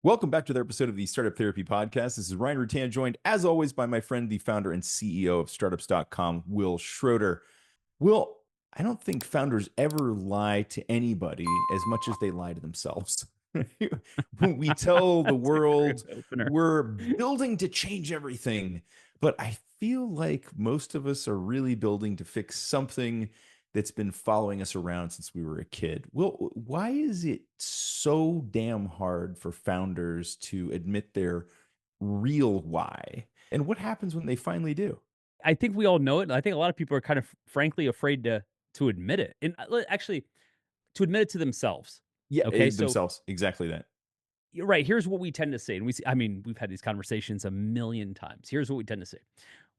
Welcome back to the episode of the Startup Therapy Podcast. This is Ryan Rutan, joined as always by my friend, the founder and CEO of startups.com, Will Schroeder. Will, I don't think founders ever lie to anybody as much as they lie to themselves. We tell the That's a great world opener. we're building to change everything, but I feel like most of us are really building to fix something that's been following us around since we were a kid. Will, why is it so damn hard for founders to admit their real why? And what happens when they finally do? I think we all know it, and I think a lot of people are kind of frankly afraid to admit it, and actually to admit it to themselves. Yeah, Okay, so themselves. Exactly that. you're right. Here's what we tend to say, and we see, I mean, we've had these conversations a million times. Here's what we tend to say: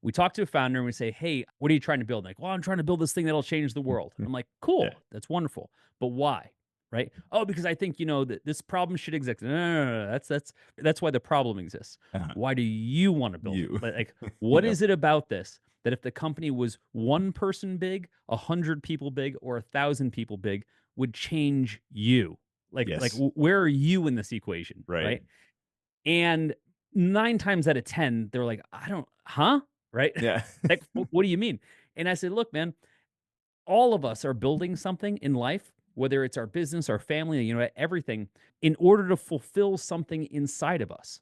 we talk to a founder and we say, "Hey, what are you trying to build?" Like, "Well, I'm trying to build this thing that'll change the world." I'm like, Yeah. "Cool, that's wonderful, but why?" Right? Oh, because I think that this problem should exist. No, no, no, no. That's why the problem exists. Uh-huh. Why do you want to build it? You. Like, what Yep. is it about this that if the company was one person big, 100 people big, or 1,000 people big, would change you? Yes. Where are you in this equation? Right. Right? And 9 times out of 10, they're like, "I don't huh?" Right? Yeah. Like, what do you mean?" And I said, "Look, man, all of us are building something in life, whether it's our business, our family, everything, in order to fulfill something inside of us.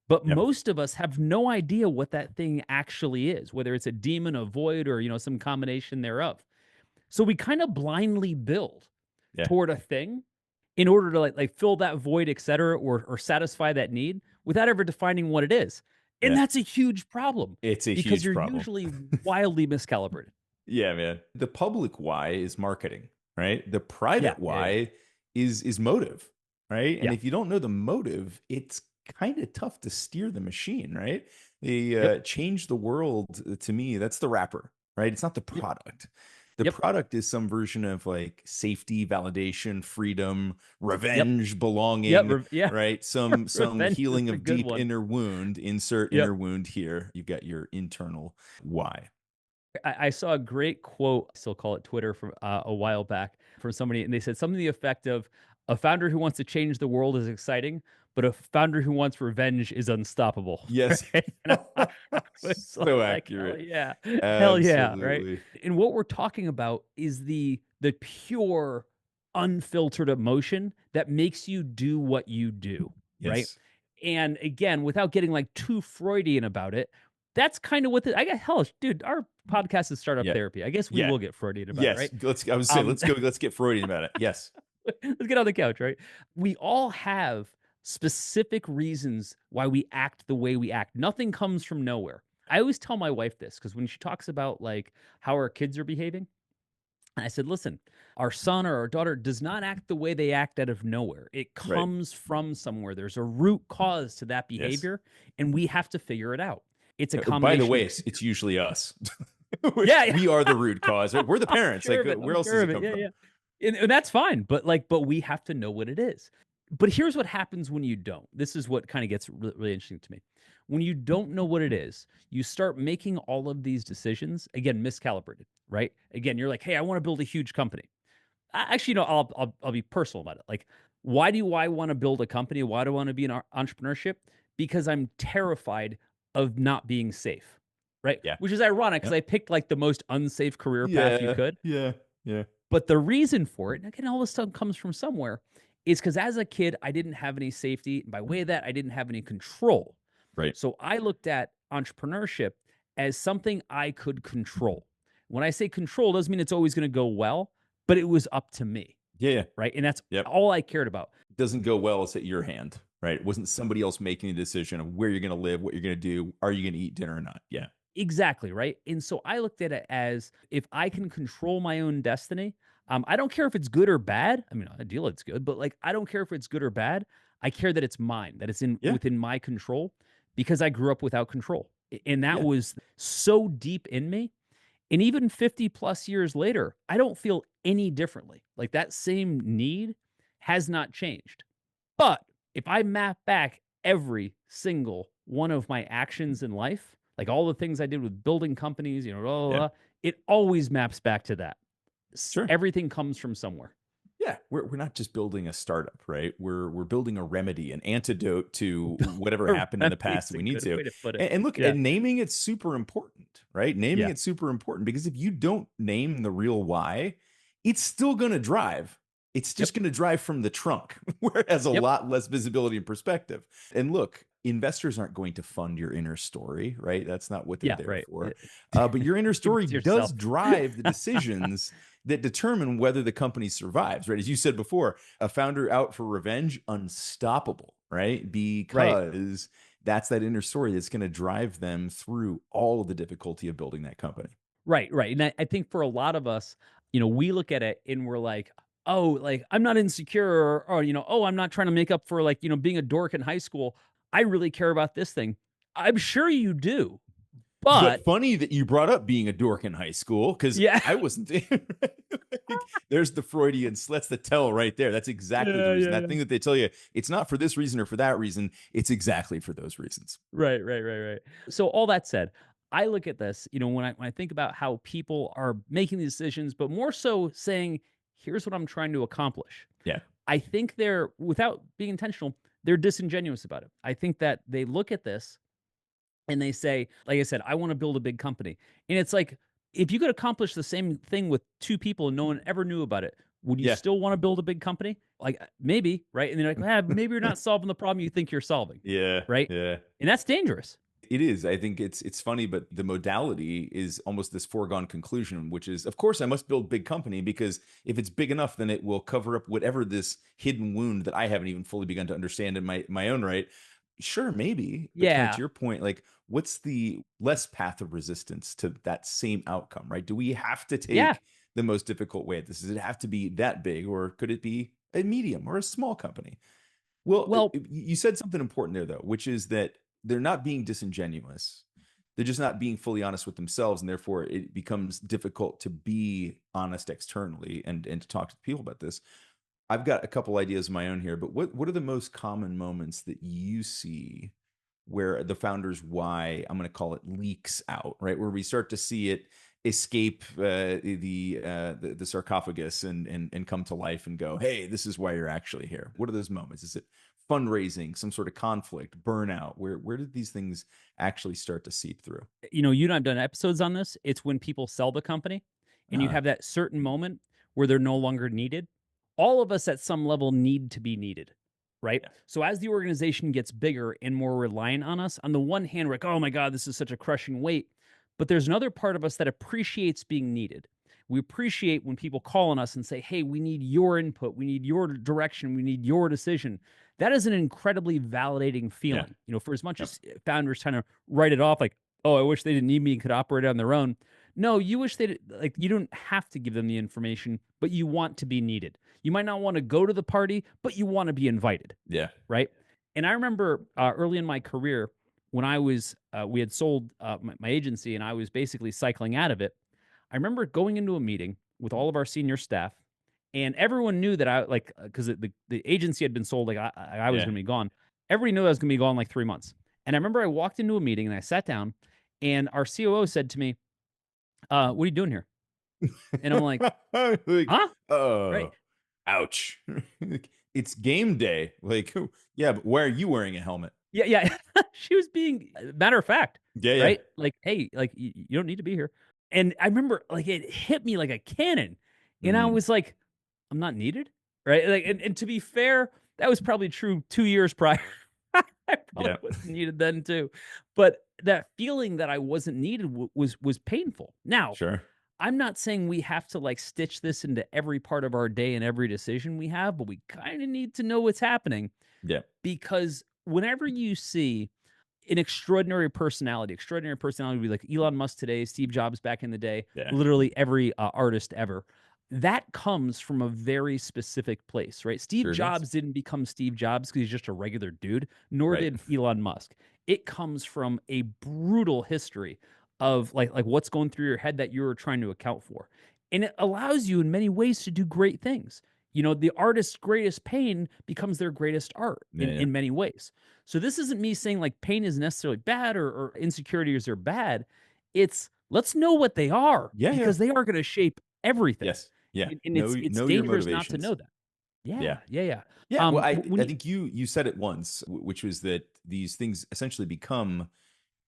But Yep. most of us have no idea what that thing actually is, whether it's a demon, a void, or some combination thereof. So we kind of blindly build Yeah. toward a thing in order to like fill that void, et cetera, or satisfy that need without ever defining what it is. And Yeah. that's a huge problem It's a because huge you're problem. usually wildly miscalibrated. Yeah, man. The public why is marketing, right? The Yeah, private yeah, yeah. why is motive, right? And Yeah. if you don't know the motive, it's kind of tough to steer the machine, right? They Yep. change the world to me. That's the wrapper, right? It's not the Yep. product. The Yep. product is some version of like safety, validation, freedom, Yep. revenge, Yep. belonging, Yeah. right? Some Revenge is healing a of good deep one. inner wound. Insert Yep. inner wound here. You've got your internal why. I saw a great quote, I still call it Twitter, from a while back from somebody, and they said something to the effect of, "A founder who wants to change the world is exciting, but a founder who wants revenge is unstoppable." Yes. Right? And I was So like, "Hell accurate. yeah, hell yeah!" Right? Absolutely. And what we're talking about is the pure, unfiltered emotion that makes you do what you do, right? Yes. And again, without getting like too Freudian about it, that's kind of what I got. Hell, dude, our podcast is startup Yeah. therapy. I guess we Yeah. will get Freudian about it, Yes. right? I was saying, Um, let's get Freudian about it. Yes. let's get on the couch, right? We all have specific reasons why we act the way we act. Nothing comes from nowhere. I always tell my wife this because when she talks about like how our kids are behaving, I said, listen, our son or our daughter does not act the way they act out of nowhere. It Right. comes from somewhere. There's a root cause to that Yes. behavior, and we have to figure it out. It's a By the combination way, of it's usually us. yeah, yeah. We are the root cause. Right? We're the I'm parents. sure Like, of it. where I'm else does sure it of it. come Yeah, from? yeah. And that's fine. But we have to know what it is. But here's what happens when you don't. This is what kind of gets really interesting to me. When you don't know what it is, you start making all of these decisions, again, miscalibrated, right? Again, you're like, hey, I want to build a huge company. Actually, no, I'll be personal about it. Like, why do I want to build a company? Why do I want to be in entrepreneurship? Because I'm terrified of not being safe, right? Yeah. Which is ironic because Yep. I picked like the most unsafe career path you Yeah. could. Yeah. Yeah. But the reason for it, and again, all this stuff comes from somewhere, is because as a kid, I didn't have any safety. And by way of that, I didn't have any control. Right. So I looked at entrepreneurship as something I could control. When I say control, doesn't mean it's always going to go well, but it was up to me, Yeah. Yeah. right? And that's Yep. all I cared about. Doesn't go well. It's at your hand. Right. It wasn't somebody else making the decision of where you're going to live, what you're going to do. Are you going to eat dinner or not? Yeah. Exactly, right? And so I looked at it as if I can control my own destiny, I don't care if it's good or bad. I mean, ideally it's good, but like I don't care if it's good or bad. I care that it's mine, that it's in Yeah. within my control because I grew up without control. And that Yeah. was so deep in me. And even 50 plus years later, I don't feel any differently. Like that same need has not changed. But if I map back every single one of my actions in life, like all the things I did with building companies, blah, blah, Yeah. blah, it always maps back to that. Sure. Everything comes from somewhere. Yeah, we're not just building a startup, right? We're building a remedy, an antidote to whatever A happened in the past remedy's that a we need good to. way to put it. And look, Yeah. and naming it's super important, right? Naming Yeah. it's super important because if you don't name the real why, it's still going to drive. It's Yep. just going to drive from the trunk, where it has a Yep. lot less visibility and perspective. And look, investors aren't going to fund your inner story, right? That's not what they're Yeah, there right. for. But your inner Keep it story to yourself. does drive the decisions that determine whether the company survives, right? As you said before, a founder out for revenge, unstoppable, right? Right. Because that's that inner story that's going to drive them through all of the difficulty of building that company. Right, right, and I think for a lot of us, we look at it and we're like, "Oh, like, I'm not insecure," or, "Oh, I'm not trying to make up for, like, being a dork in high school. I really care about this thing." I'm sure you do, But but funny that you brought up being a dork in high school because yeah. I wasn't there. There's the Freudian, that's the tell right there. That's exactly the Yeah, reason. yeah, That yeah. thing that they tell you, it's not for this reason or for that reason. It's exactly for those reasons. Right, right, right, right. So all that said, I look at this, when I think about how people are making these decisions, but more so saying, "Here's what I'm trying to accomplish." Yeah. I think they're without being intentional, they're disingenuous about it. I think that they look at this and they say, like I said, "I wanna build a big company." And it's like, if you could accomplish the same thing with 2 people and no one ever knew about it, would you Yeah. still wanna build a big company? Like, maybe, right? And they're like, maybe you're not solving the problem you think you're solving." Yeah. Right? Yeah. And that's dangerous. It is. I think it's funny, but the modality is almost this foregone conclusion, which is, of course, I must build big company because if it's big enough, then it will cover up whatever this hidden wound that I haven't even fully begun to understand in my own right. Sure, maybe, but kind of to Yeah. your point, like, what's the less path of resistance to that same outcome, right? Do we have to Yeah. take the most difficult way at this? Does it have to be that big, or could it be a medium or a small company? Well, Well, you said something important there, though, which is that they're not being disingenuous. They're just not being fully honest with themselves, and therefore it becomes difficult to be honest externally and to talk to people about this. I've got a couple ideas of my own here, but what are the most common moments that you see where the founder's why, I'm going to call it, leaks out, right? Where we start to see it escape the sarcophagus and come to life and go, hey, this is why you're actually here. What are those moments? Is it fundraising, some sort of conflict, burnout? Where did these things actually start to seep through? you and I've done episodes on this. It's when people sell the company and you Ah, have that certain moment where they're no longer needed. All of us at some level need to be needed, right? yeah, So as the organization gets bigger and more reliant on us, on the one hand, we're like, "Oh my God, this is such a crushing weight." But there's another part of us that appreciates being needed. We appreciate when people call on us and say, "Hey, we need your input. We need your direction. We need your decision." That is an incredibly validating yeah, feeling. For as much yep, as founders kind of write it off like, "Oh, I wish they didn't need me and could operate on their own." No, you wish they like you don't have to give them the information, but you want to be needed. You might not want to go to the party, but you want to be invited, yeah, right? And I remember early in my career when we had sold my agency and I was basically cycling out of it. I remember going into a meeting with all of our senior staff, and everyone knew that I like because the agency had been sold, like I was yeah. going to be gone. Everybody knew I was going to be gone like 3 months. And I remember I walked into a meeting and I sat down, and our COO said to me, "What are you doing here?" And I'm like, Like, "Huh?" Right? oh, ouch. It's game day. Like, yeah, but why are you wearing a helmet? Yeah, yeah. She was being matter of fact, Yeah, yeah. right? Like, "Hey, like, you don't need to be here." And I remember, like, it hit me like a cannon, and I Mhm. was like, "I'm not needed?" Right? Like, and to be fair, that was probably true 2 years prior. I probably Yeah, wasn't needed then too. But that feeling that I wasn't needed was painful. Now, sure. I'm not saying we have to, like, stitch this into every part of our day and every decision we have, but we kinda need to know what's happening Yeah, because whenever you see an extraordinary personality would be like Elon Musk today, Steve Jobs back in the day, yeah. literally every artist ever. That comes from a very specific place, right? Steve Sure does. Jobs didn't become Steve Jobs because he's just a regular dude, nor Right. did Elon Musk. It comes from a brutal history of like what's going through your head that you're trying to account for. And it allows you in many ways to do great things. The artist's greatest pain becomes their greatest art Yeah, yeah. in many ways. So this isn't me saying like pain is necessarily bad or insecurities are bad. It's let's know what they are Yeah, yeah. because they are going to shape everything. Yes. Yeah. And it's Know it's your dangerous not to know motivations. that. Yeah, Yeah. yeah, yeah. Yeah, well, When I you think you said it once, which was that these things essentially become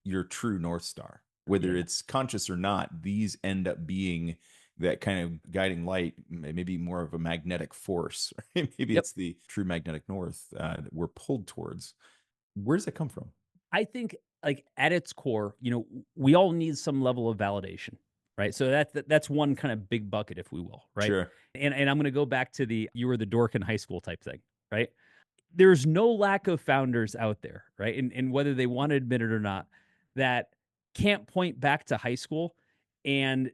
your true North Star. yeah, Whether yeah. it's conscious or not, these end up being that kind of guiding light, maybe more of a magnetic force. Right? Maybe Yep. it's the true magnetic north that we're pulled towards. Where does that come from? I think, like, at its core, we all need some level of validation, right? So that's one kind of big bucket, if we will, right? Sure. And I'm gonna go back to the you were the dork in high school type thing, right? There's no lack of founders out there, right? And whether they want to admit it or not, that can't point back to high school and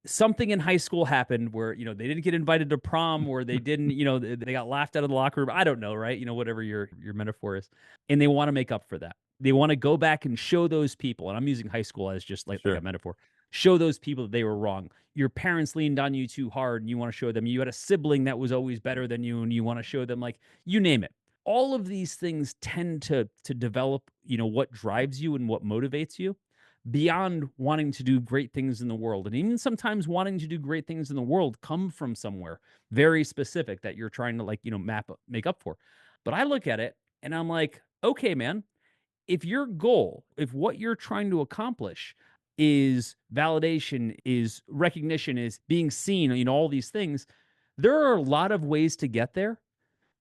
something in high school happened where, they didn't get invited to prom or they didn't, they got laughed out of the locker room. I don't know, right? Whatever your metaphor is. And they want to make up for that. They want to go back and show those people, and I'm using high school as just like a Sure. metaphor. Show those people that they were wrong. Your parents leaned on you too hard and you want to show them you had a sibling that was always better than you and you want to show them, like, you name it. All of these things tend to develop, what drives you and what motivates you beyond wanting to do great things in the world. And even sometimes wanting to do great things in the world come from somewhere very specific that you're trying to, like, make up for. But I look at it and I'm like, okay, man, if your goal, if what you're trying to accomplish is validation, is recognition, is being seen, all these things, there are a lot of ways to get there.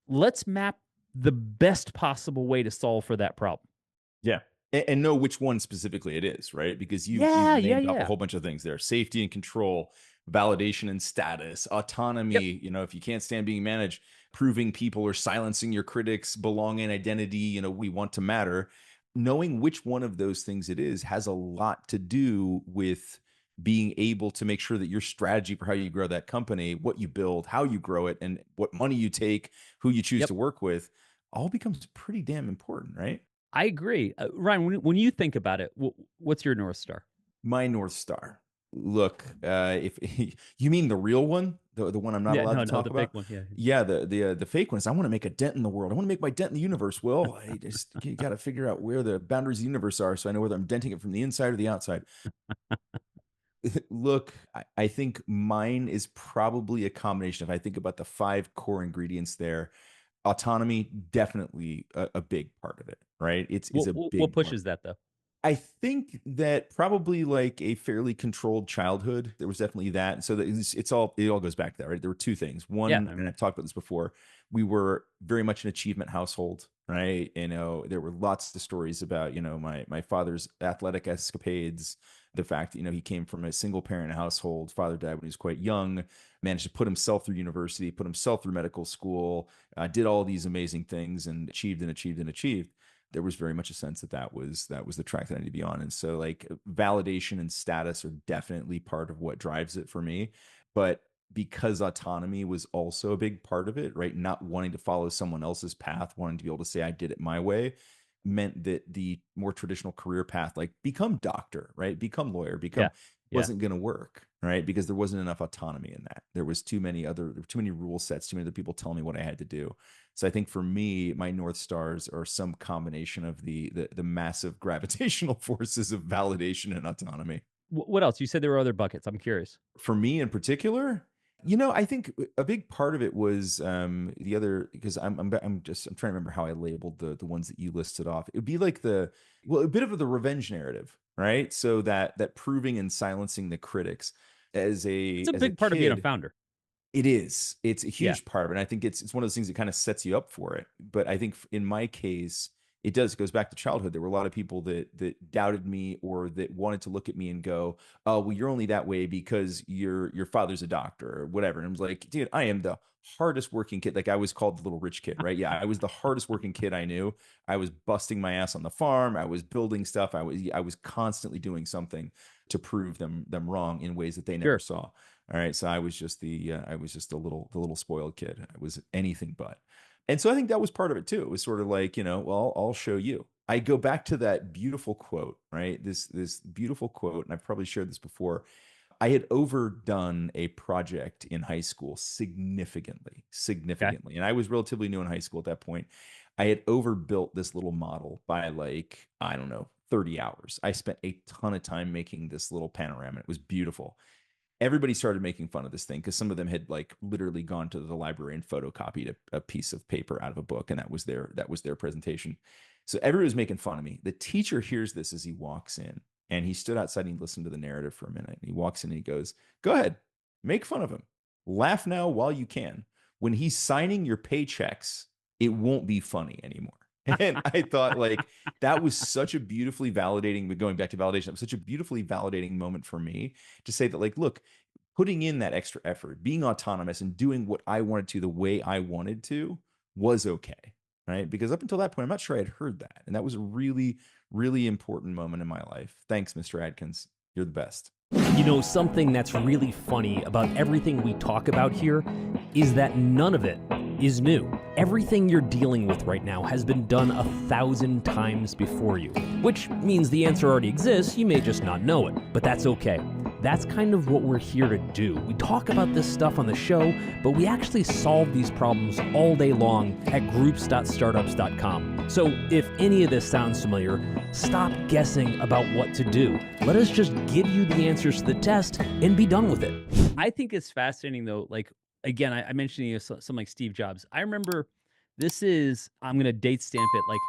Let's map the best possible way to solve for that problem. Yeah. And know which one specifically it is, right? Because you've Yeah, yeah, named off a yeah. whole bunch of things there. Safety and control, validation and status, autonomy, Yep, if you can't stand being managed, proving people or silencing your critics, belonging, identity, we want to matter. Knowing which one of those things it is has a lot to do with being able to make sure that your strategy for how you grow that company, what you build, how you grow it, and what money you take, who you choose yep. to work with, all becomes pretty damn important, right? I agree. Ryan, when you think about it, what's your North Star? My North Star. Look, if you mean the real one, the one I'm not Yeah, allowed no, to no, talk the fake about, one. Yeah. yeah, the fake ones. I want to make a dent in the world. I want to make my dent in the universe. Will I just you got to figure out where the boundaries of the universe are, so I know whether I'm denting it from the inside or the outside. Look, I think mine is probably a combination. If I think about the five core ingredients there, autonomy definitely a big part of it, right? It's What a what, what big part. pushes that though? I think that probably like a fairly controlled childhood. There was definitely that. So that it all goes back to that, right? There were two things. Yeah, One, I and mean, I've talked about this before, we were very much an achievement household, right? There were lots of stories about, my father's athletic escapades, the fact that, he came from a single parent household, father died when he was quite young, managed to put himself through university, put himself through medical school, did all these amazing things and achieved and achieved and achieved. There was very much a sense that was the track that I need to be on. And so like validation and status are definitely part of what drives it for me. But because autonomy was also a big part of it, right? Not wanting to follow someone else's path, wanting to be able to say I did it my way, meant that the more traditional career path, like become doctor, right? Become lawyer, yeah, become yeah. wasn't going to work, right? Because there wasn't enough autonomy in that. There were too many rule sets, too many other people telling me what I had to do. So I think for me, my North Stars are some combination of the massive gravitational forces of validation and autonomy. What else? You said there were other buckets. I'm curious. For me in particular, I think a big part of it was the other because I'm trying to remember how I labeled the ones that you listed off. It would be like a bit of the revenge narrative, right? So that proving and silencing the critics as It's a a as a big part of being a kid. founder. It is. It's a Yeah, huge part of it. And I think it's one of those things that kind of sets you up for it. But I think in my case, it does. It goes back to childhood. There were a lot of people that doubted me or that wanted to look at me and go, "Oh, well, you're only that way because your father's a doctor or whatever." And I was like, "Dude, I am the hardest working kid." Like I was called the little rich kid, right? Yeah, I was the hardest working kid I knew. I was busting my ass on the farm. I was building stuff. I was constantly doing something to prove them wrong in ways that they never sure. saw. All right, so I was just the little spoiled kid. I was anything but. And so I think that was part of it too. It was sort of like, well, I'll show you. I go back to that beautiful quote, right? This beautiful quote, and I've probably shared this before. I had overdone a project in high school significantly, Okay. significantly. And I was relatively new in high school at that point. I had overbuilt this little model by like, I don't know, 30 hours. I spent a ton of time making this little panorama. It was beautiful. everybody started making fun of this thing because some of them had like literally gone to the library and photocopied a piece of paper out of a book, and that was their presentation. So everybody was making fun of me. The teacher hears this as he walks in, and he stood outside and he listened to the narrative for a minute. And he walks in and he goes, "Go ahead, make fun of him. Laugh now while you can. When he's signing your paychecks, it won't be funny anymore." And I thought, like, that was such a beautifully validating, but going back to validation, it was such a beautifully validating moment for me to say that, like, look, putting in that extra effort, being autonomous and doing what I wanted to the way I wanted to was okay. Right. Because up until that point, I'm not sure I'd heard that. And that was a really, really important moment in my life. Thanks, Mr. Adkins. You're the best. You know, something that's really funny about everything we talk about here is that none of it is new. Everything you're dealing with right now has been done 1,000 times before you, which means the answer already exists, you may just not know it, but that's okay. That's kind of what we're here to do. We talk about this stuff on the show, but we actually solve these problems all day long at groups.startups.com. So if any of this sounds familiar, stop guessing about what to do. Let us just give you the answers to the test and be done with it. I think it's fascinating though. Like again, I mentioned something like Steve Jobs. I remember I'm going to date stamp it like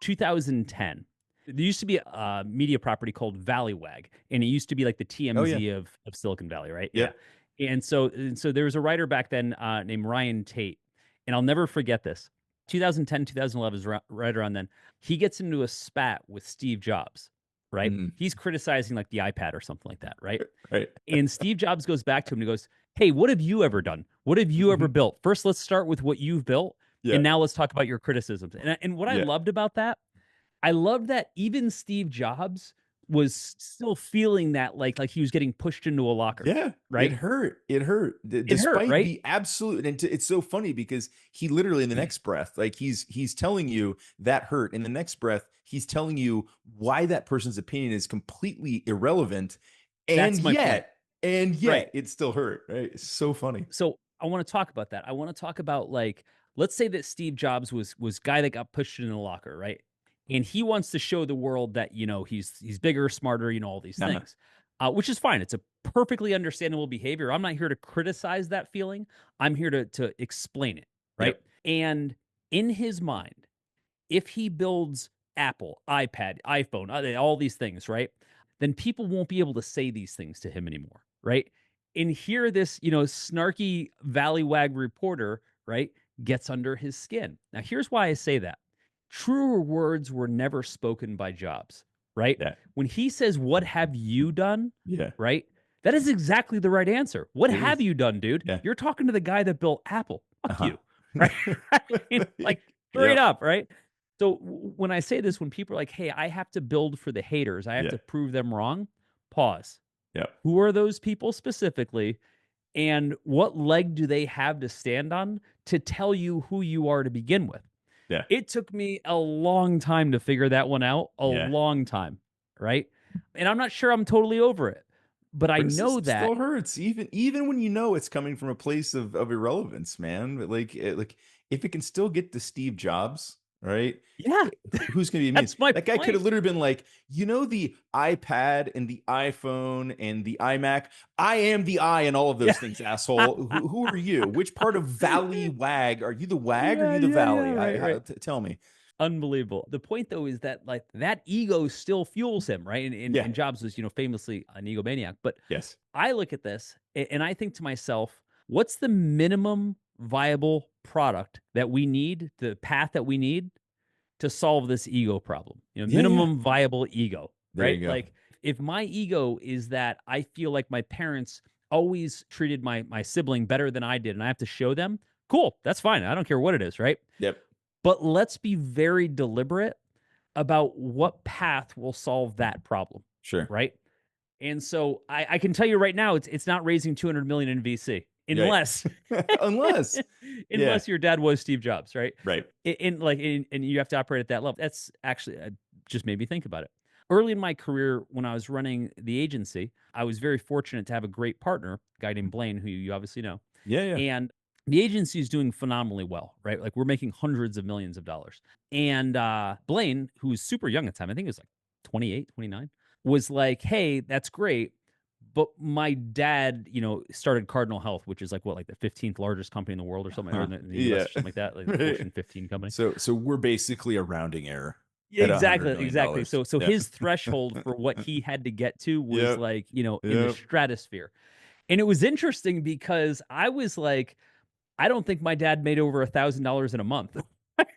2010. There used to be a media property called Valleywag, and it used to be like the Oh, yeah. TMZ of Silicon Valley, right? Yeah. Yep. And so there was a writer back then named Ryan Tate, and I'll never forget this. 2010, 2011 is right around then. He gets into a spat with Steve Jobs, right? Mhm. He's criticizing like the iPad or something like that, right? Right. And Steve Jobs goes back to him and he goes, "Hey, what have you ever done? What have you ever built? First, let's start with what you've built, Yeah. and now let's talk about your criticisms." And what I Yeah. loved about that, I loved that even Steve Jobs was still feeling that like he was getting pushed into a locker, Yeah, it right? hurt. It hurt. It hurt, Despite right? the absolute, and it's so funny because he literally in the next breath, like he's telling you that hurt. In the next breath, he's telling you why that person's opinion is completely irrelevant, and That's my point. yet, and Right. yet, it still hurt. Right? It's so funny. So I want to talk about that. I want to talk about like, let's say that Steve Jobs was guy that got pushed in the locker, right? And he wants to show the world that he's bigger, smarter, all these Uh-huh. things, which is fine. It's a perfectly understandable behavior. I'm not here to criticize that feeling. I'm here to explain it, right? Yep. And in his mind, if he builds Apple, iPad, iPhone, all these things, right? Then people won't be able to say these things to him anymore, right? And here, this, snarky Valleywag reporter, right, gets under his skin. Now, here's why I say that. Truer words were never spoken by Jobs, right? Yeah. When he says, "What have you done?" Yeah. right? That is exactly the right answer. What It have is. you done, dude? Yeah. You're talking to the guy that built Apple. Fuck Uh-huh. you, right? Like straight Yep. up, right? So when I say this, when people are like, "Hey, I have to build for the haters. I have Yeah. to prove them wrong," pause. Yep. Who are those people specifically? And what leg do they have to stand on to tell you who you are to begin with? Yeah. It took me a long time to figure that one out, a Yeah. long time, right? And I'm not sure I'm totally over it, but I know Criticism that, still hurts, even when you know it's coming from a place of irrelevance, man. But like if it can still get to Steve Jobs, right? yeah, Who's gonna be me? that's my That guy could have point. literally been like, the iPad and the iPhone and the iMac. I am the I in all of Yeah. those things, asshole. Who are you? Which part of Valley Wag are you? The Wag or Yeah, you the yeah, yeah, Valley? right, right. Tell me. Unbelievable. The point though is that like that ego still fuels him, right? And, Yeah. and Jobs was, famously an egomaniac. But Yes. I look at this and I think to myself, what's the minimum viable product that we need, the path that we need to solve this ego problem? Yeah. Yeah. Minimum viable ego, There right? you go. Like if my ego is that I feel like my parents always treated my sibling better than I did and I have to show them, cool, that's fine. I don't care what it is, right? Yep. But let's be very deliberate about what path will solve that problem, Sure. right? And so I can tell you right now, it's not raising 200 million in VC Right. unless Unless. Yeah. unless your dad was Steve Jobs, right? Right. And you have to operate at that level. That's actually just made me think about it. Early in my career, when I was running the agency, I was very fortunate to have a great partner, a guy named Blaine, who you obviously know. Yeah. Yeah. And the agency is doing phenomenally well, right? Like we're making hundreds of millions of dollars. And Blaine, who was super young at the time, I think it was like 28, 29, was like, "Hey, that's great, But my dad, started Cardinal Health, which is like what, like the 15th largest company in the world or something, or in the US Yeah. or something like that, like the Right. Fortune 15 company. So we're basically a rounding error Yeah, at $100 million. exactly. So Yeah. his threshold for what he had to get to was Yep. like, in the Yep. stratosphere. And it was interesting because I was like, I don't think my dad made over $1,000 in a month.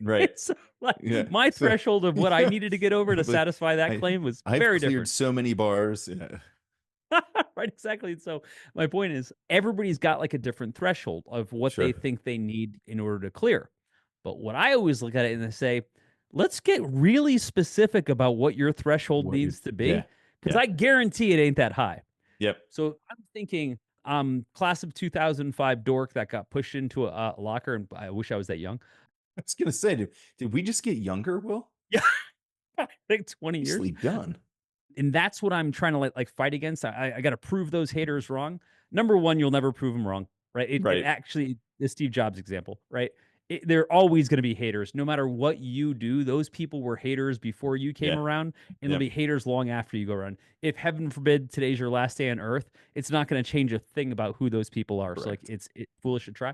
Right. It's like Yeah. my So threshold of what I yeah. needed to get over to Like, satisfy that claim was I've very cleared different. so many bars. Yeah. Right, exactly. So my point is everybody's got like a different threshold of what they Sure. think they need in order to clear. But what I always look at it and I say, let's get really specific about what your threshold What you needs to Yeah. be, because Yeah. I guarantee it ain't that high. Yep. So I'm thinking, class of 2005 dork that got pushed into a locker, and I wish I was that young. I was gonna say, did we just get younger, Will? Yeah, I think 20 years. Nicely done. And that's what I'm trying to like fight against. I got to prove those haters wrong. Number one, you'll never prove them wrong, right? It Right. actually, the Steve Jobs example, right? They're always going to be haters, no matter what you do. Those people were haters before you came Yeah. around, and they'll Yep. be haters long after you go around. If heaven forbid today's your last day on Earth, it's not going to change a thing about who those people are. So like, Correct. it's foolish to try.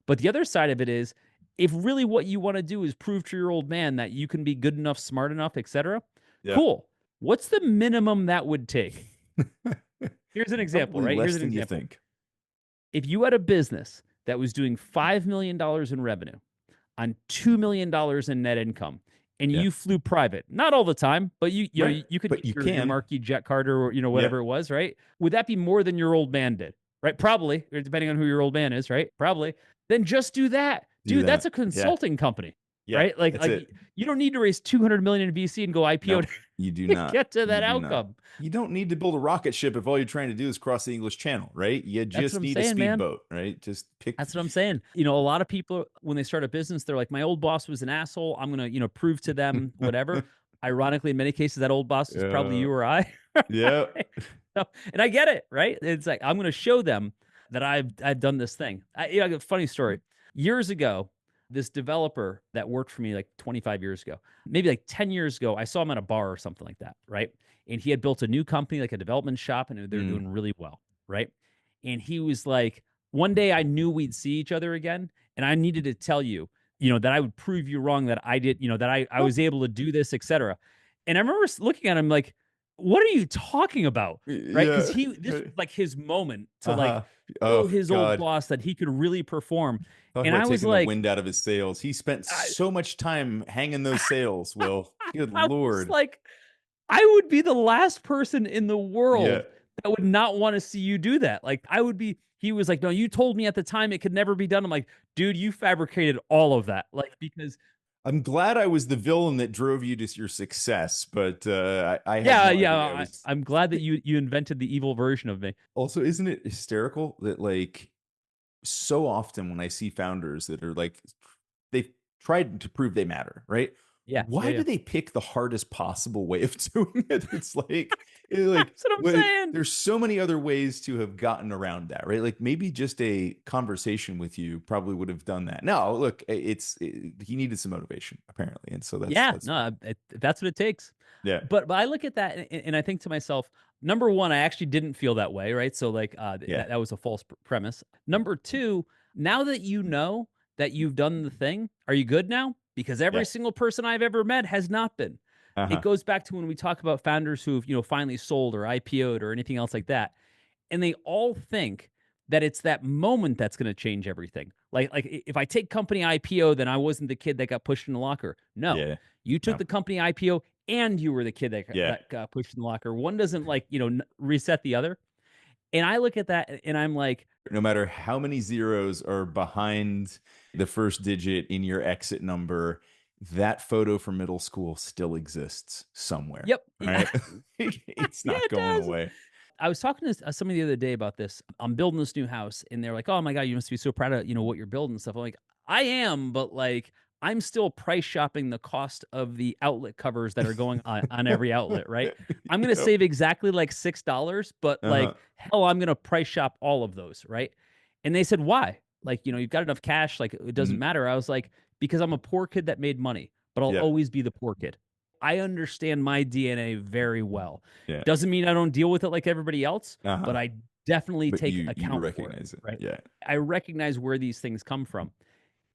But the other side of it is, if really what you want to do is prove to your old man that you can be good enough, smart enough, etc., Yeah. cool. What's the minimum that would take? Here's an example, Probably right? less Here's an than you example. think. If you had a business that was doing $5 million in revenue on $2 million in net income, and Yeah. you flew private, not all the time, but you Right. you could But get you your can. marquee jet card or Yeah. whatever it was, right? Would that be more than your old man did? Right? Probably, or depending on who your old man is, right? Probably. Then just do that. Do Dude, that's that. a consulting company, Yeah. right? Like That's it. you don't need to raise 200 million in VC and go IPO No, to you do not. get to that You do not. outcome. You don't need to build a rocket ship if all you're trying to do is cross the English Channel, right? You That's what just I'm need a saying, man. speedboat, right? Just pick. That's what I'm saying. A lot of people, when they start a business, they're like, my old boss was an asshole. I'm going to, prove to them whatever. Ironically, in many cases, that old boss is probably you or I. Yeah. So, and I get it, right? It's like, I'm going to show them that I've done this thing. I got a funny story. Years ago, this developer that worked for me like 25 years ago, maybe like 10 years ago, I saw him at a bar or something like that, right? And he had built a new company, like a development shop, and they're doing really well, right? And he was like, one day I knew we'd see each other again, and I needed to tell you, that I would prove you wrong, that I did, that I was able to do this, etc. And I remember looking at him like, what are you talking about? Right? Because this was like his moment to like show his old boss that he could really perform. Talk And about I was taking like, the wind out of his sails. He spent so much time hanging those sails, Will. Good I was Lord. like, I would be the last person in the world Yeah. that would not want to see you do that. Like, I would be. He was like, no, you told me at the time it could never be done. I'm like, dude, you fabricated all of that. Like, because I'm glad I was the villain that drove you to your success, but I had yeah, no yeah, idea. I'm glad that you invented the evil version of me. Also, isn't it hysterical that like so often when I see founders that are like they've tried to prove they matter, right? Yeah. Why do they pick the hardest possible way of doing it? It's like That's what I'm saying. there's so many other ways to have gotten around that, right? Like maybe just a conversation with you probably would have done that. No, look, he needed some motivation apparently, and so that's that's what it takes. Yeah. But I look at that and I think to myself, number one, I actually didn't feel that way, right? So like that was a false premise. Number two, now that you know that you've done the thing, are you good now? Because every single person I've ever met has not been. It goes back to when we talk about founders who've, finally sold or IPO'd or anything else like that. And they all think that it's that moment that's going to change everything. Like if I take company IPO, then I wasn't the kid that got pushed in the locker. No, you took the company IPO and you were the kid that got pushed in the locker. One doesn't reset the other. And I look at that and I'm like, no matter how many zeros are behind the first digit in your exit number, that photo from middle school still exists somewhere. Yep. Right? It's not going away. I was talking to somebody the other day about this. I'm building this new house, and they're like, "Oh my god, you must be so proud of what you're building and stuff." I'm like, "I am, but like, I'm still price shopping the cost of the outlet covers that are going on every outlet, right? I'm gonna save exactly like $6, but like, hell, I'm gonna price shop all of those, right?" And they said, "Why? Like, you've got enough cash, like it doesn't matter." I was like, "Because I'm a poor kid that made money, but I'll always be the poor kid." I understand my DNA very well. Yeah. Doesn't mean I don't deal with it like everybody else, but I definitely But take you account for recognize it, it. right? Yeah. I recognize where these things come from.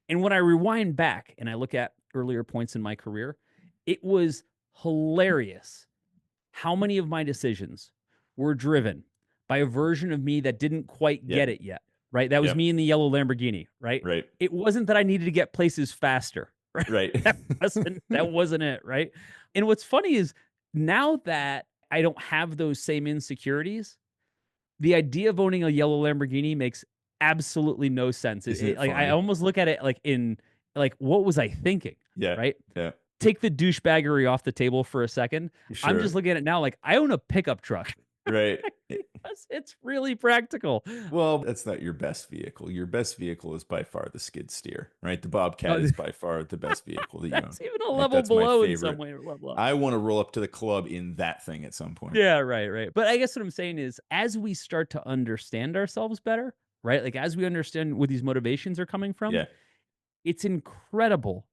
And when I rewind back and I look at earlier points in my career, it was hilarious how many of my decisions were driven by a version of me that didn't quite Yeah. get it yet, right? That was Yep. me in the yellow Lamborghini, right? Right. It wasn't that I needed to get places faster, right? Right. That wasn't it, right? And what's funny is now that I don't have those same insecurities, the idea of owning a yellow Lamborghini makes absolutely no sense. Isn't it Like I funny? almost look at it like in like what was I thinking? Yeah. Right? Yeah. Take the douchebaggery off the table for a second. I'm just Sure. looking at it now like I own a pickup truck. Right. It's really practical. Well, that's not your best vehicle. Your best vehicle is by far the skid steer, right? The Bobcat Oh, is by far the best vehicle that you own. that's even a Right? level That's my below in some favorite. way. Level up. I want to roll up to the club in that thing at some point. Yeah, right. But I guess what I'm saying is as we start to understand ourselves better, right? Like as we understand where these motivations are coming from, Yeah. it's incredible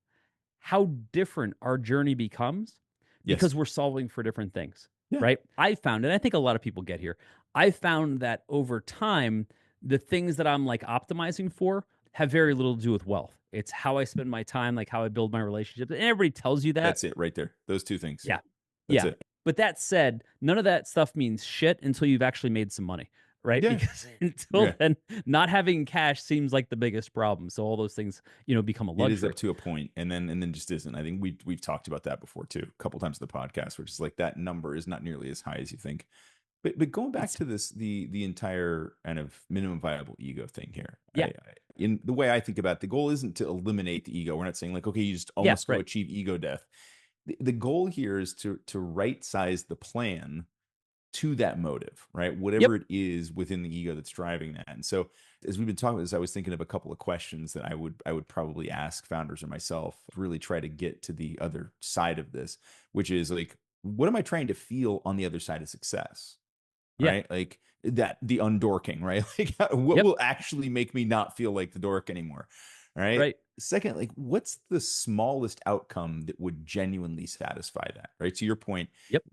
how different our journey becomes because Yes. we're solving for different things, Yeah. right? I found, and I think a lot of people get here, I found that over time, the things that I'm like optimizing for have very little to do with wealth. It's how I spend my time, like how I build my relationships. And everybody tells you that. That's it right there. Those two things. Yeah. That's Yeah. it. But that said, none of that stuff means shit until you've actually made some money, right? Yeah. Because until Yeah. then, not having cash seems like the biggest problem. So all those things, become a It is luxury. up to a point, and then just isn't. I think we've talked about that before too, a couple times in the podcast, which is like that number is not nearly as high as you think. But going back to this, the entire kind of minimum viable ego thing here. Yeah. In the way I think about it, the goal isn't to eliminate the ego. We're not saying like, okay, you just almost go right. achieve ego death. The goal here is to right size the plan to that motive, right? Whatever it is within the ego that's driving that. And so as we've been talking about this, I was thinking of a couple of questions that I would probably ask founders or myself, really try to get to the other side of this, which is like, what am I trying to feel on the other side of success? Yeah. Right? Like that, the undorking, right? Like what will actually make me not feel like the dork anymore? Right. Right. Second, like what's the smallest outcome that would genuinely satisfy that? Right. To your point,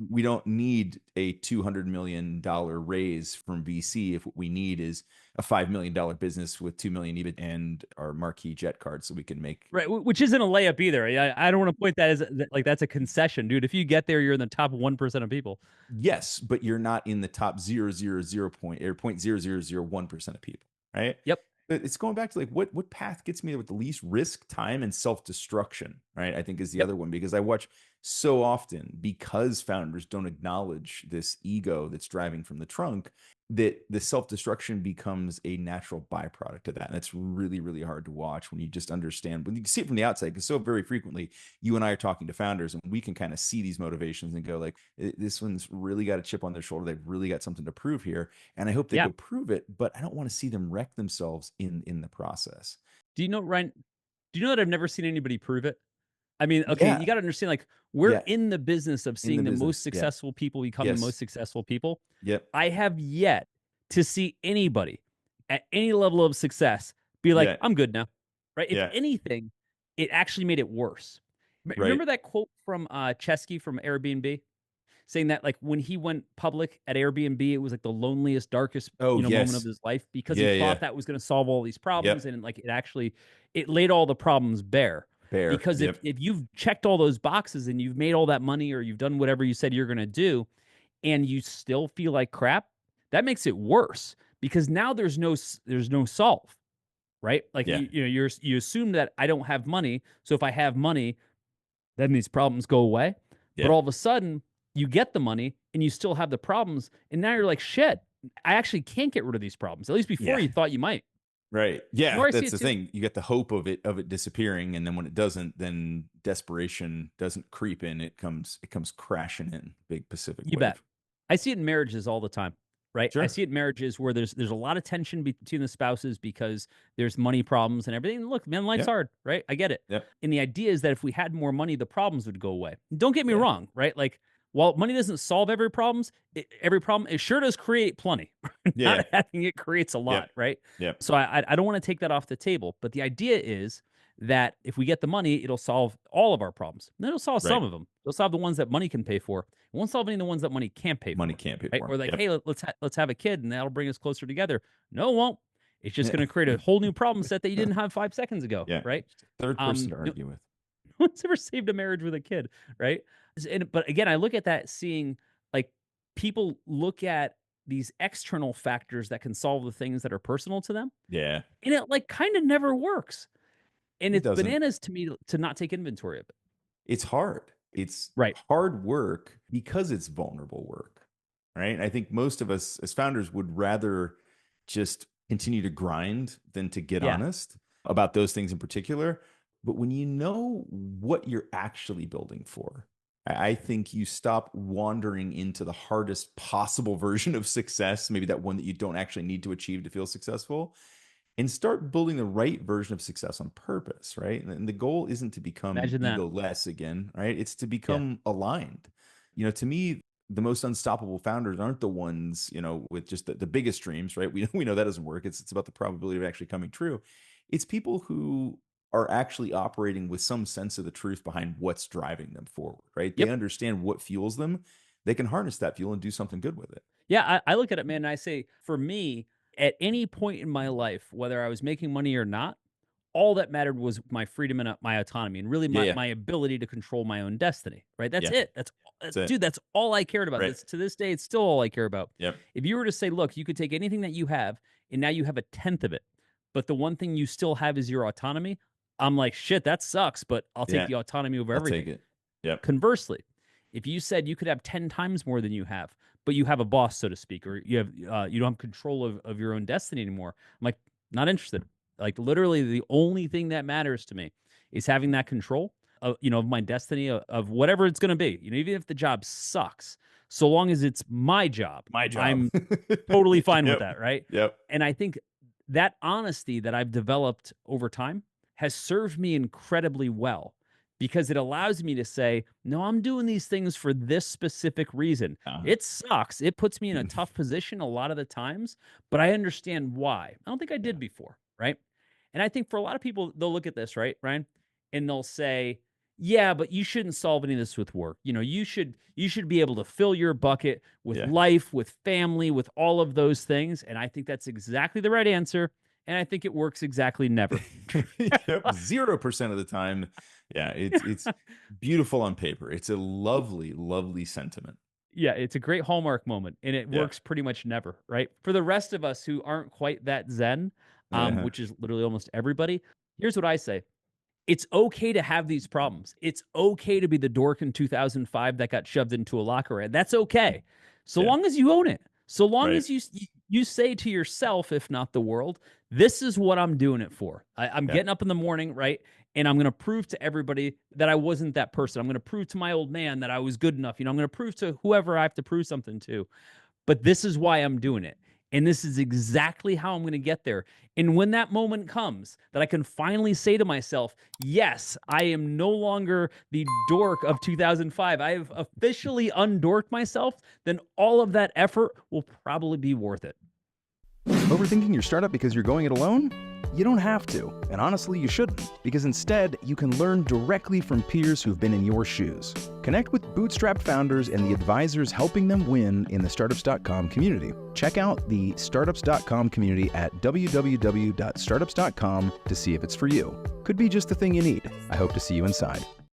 we don't need a $200 million raise from VC if what we need is a $5 million business with 2 million EBIT and our marquee jet card so we can make. Right. Which isn't a layup either. I don't want to point that as like that's a concession, dude. If you get there, you're in the top 1% of people. Yes, but you're not in the top 0.0001% of people. Right. Yep. It's going back to like what path gets me with the least risk, time, and self-destruction, right? I think is the other one, because I watch so often, because founders don't acknowledge this ego that's driving from the trunk, that the self-destruction becomes a natural byproduct of that. And it's really, really hard to watch when you just understand, when you see it from the outside, because so very frequently you and I are talking to founders and we can kind of see these motivations and go like, this one's really got a chip on their shoulder. They've really got something to prove here. And I hope they go prove it, but I don't want to see them wreck themselves in the process. Do you know, Ryan, do you know that I've never seen anybody prove it? I mean, okay, you got to understand, like, we're in the business of seeing the most successful people become the most successful people. Yep. I have yet to see anybody at any level of success be like, I'm good now. Right? If anything, it actually made it worse. Remember that quote from Chesky from Airbnb? Saying that like when he went public at Airbnb, it was like the loneliest, darkest moment of his life, because he thought that was going to solve all these problems. And like it laid all the problems bare. Because if you've checked all those boxes and you've made all that money, or you've done whatever you said you're going to do, and you still feel like crap, that makes it worse, because now there's no solve, right? Like you assume that I don't have money, so if I have money, then these problems go away. But all of a sudden you get the money and you still have the problems, and now you're like, shit, I actually can't get rid of these problems. At least before you thought you might. Right. Yeah. That's the thing. You get the hope of it disappearing. And then when it doesn't, then desperation doesn't creep in. It comes crashing in. Big Pacific wave. You bet. I see it in marriages all the time. Right. Sure. I see it in marriages where there's a lot of tension between the spouses because there's money problems and everything. Look, man, life's hard. Right. I get it. Yep. And the idea is that if we had more money, the problems would go away. Don't get me wrong. Right. Like, while money doesn't solve every problem, it sure does create plenty. Not having it creates a lot, right? Yeah. So I don't want to take that off the table. But the idea is that if we get the money, it'll solve all of our problems. And then it'll solve Right. some of them. It'll solve the ones that money can pay for. It won't solve any of the ones that money can't pay Money for. can't pay Right? for. Or like, Yep. hey, let's have a kid and that'll bring us closer together. No, it won't. It's just Yeah. going to create a whole new problem set that you didn't have 5 seconds ago. Yeah. Right? Third person to No argue with. one's ever saved a marriage with a kid, right? But again, I look at that seeing like people look at these external factors that can solve the things that are personal to them, Yeah. and it like kind of never works. And It it's doesn't. bananas to me to not take inventory of it. It's hard. It's Right. hard work because it's vulnerable work, right? I think most of us as founders would rather just continue to grind than to get Yeah. honest about those things in particular. But when you know what you're actually building for, I think you stop wandering into the hardest possible version of success, maybe that one that you don't actually need to achieve to feel successful, and start building the right version of success on purpose, right? And the goal isn't to become Imagine that. ego-less again, right? It's to become aligned. To me, the most unstoppable founders aren't the ones, with just the biggest dreams, right? We know that doesn't work. It's about the probability of actually coming true. It's people who are actually operating with some sense of the truth behind what's driving them forward, right? Yep. They understand what fuels them. They can harness that fuel and do something good with it. Yeah, I look at it, man, and I say, for me, at any point in my life, whether I was making money or not, all that mattered was my freedom and my autonomy, and really Yeah. my ability to control my own destiny. Right? That's Yeah. it. That's it. dude. That's all I cared about. Right. To this day, it's still all I care about. Yep. If you were to say, look, you could take anything that you have, and now you have a tenth of it, but the one thing you still have is your autonomy. I'm like, shit, that sucks, but I'll take Yeah. the autonomy over I'll everything. take it. Yep. Conversely, if you said you could have 10 times more than you have, but you have a boss, so to speak, or you don't have control of your own destiny anymore, I'm like, not interested. Like literally the only thing that matters to me is having that control of, of my destiny, of whatever it's going to be. Even if the job sucks, so long as it's my job, I'm totally fine with that. Right. Yep. And I think that honesty that I've developed over time has served me incredibly well, because it allows me to say, no, I'm doing these things for this specific reason. It sucks. It puts me in a tough position a lot of the times, but I understand why. I don't think I did before, right? And I think for a lot of people, they'll look at this, right, Ryan, and they'll say, yeah, but you shouldn't solve any of this with work. You should be able to fill your bucket with life, with family, with all of those things. And I think that's exactly the right answer. And I think it works exactly never. Yep. 0% of the time. Yeah, it's beautiful on paper. It's a lovely, lovely sentiment. Yeah, it's a great hallmark moment, and it works pretty much never, right? For the rest of us who aren't quite that zen, which is literally almost everybody, here's what I say. It's okay to have these problems. It's okay to be the dork in 2005 that got shoved into a locker. That's okay. So long as you own it. So long as you say to yourself, if not the world, this is what I'm doing it for. I'm getting up in the morning, right? And I'm going to prove to everybody that I wasn't that person. I'm going to prove to my old man that I was good enough. I'm going to prove to whoever I have to prove something to. But this is why I'm doing it. And this is exactly how I'm going to get there. And when that moment comes that I can finally say to myself, yes, I am no longer the dork of 2005. I have officially undorked myself, then all of that effort will probably be worth it. Overthinking your startup because you're going it alone? You don't have to, and honestly, you shouldn't, because instead, you can learn directly from peers who've been in your shoes. Connect with bootstrapped founders and the advisors helping them win in the Startups.com community. Check out the Startups.com community at www.startups.com to see if it's for you. Could be just the thing you need. I hope to see you inside.